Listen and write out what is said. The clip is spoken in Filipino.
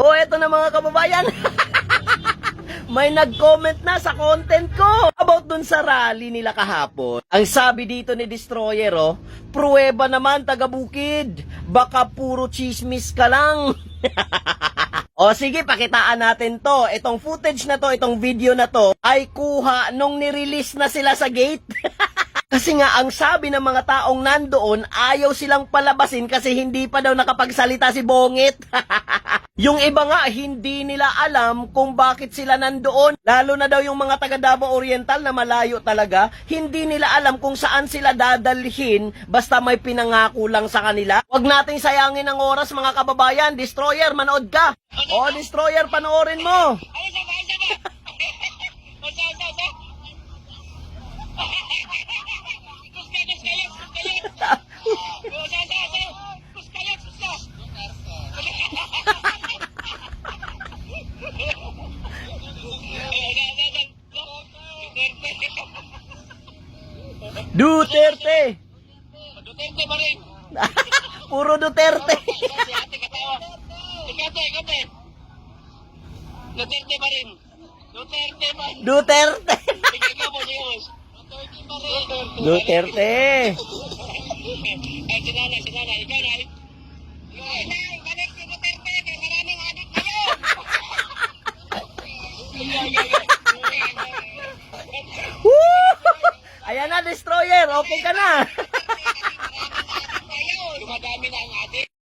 O eto na mga kababayan. May nag-comment na sa content ko about dun sa rally nila kahapon. Ang sabi dito ni Destroyer, pruweba naman taga-bukid. Baka puro chismis ka lang. O sige, pakitaan natin to. Itong footage na to, itong video na to, ay kuha nung nirelease na sila sa gate. Kasi nga, ang sabi ng mga taong nandoon, ayaw silang palabasin kasi hindi pa daw nakapagsalita si Bongit. Yung iba nga, hindi nila alam kung bakit sila nandoon. Lalo na daw yung mga taga Davao Oriental na malayo talaga, hindi nila alam kung saan sila dadalhin basta may pinangako lang sa kanila. Huwag nating sayangin ang oras mga kababayan. Destroyer, manood ka. O, Destroyer, panoorin mo. Duterte. Duterte pa rin. Puro Duterte. Duterte pa rin. Duterte pa rin. Duterte. Bigay ka po Diyos. Duterte pa rin. Duterte. Ay, sinanay, ikaw na. Nay, balik si Duterte. Kaya maraming adik kayo. Woo! Ayan na, Destroyer. Okay ka na. Dumadami na ang adik.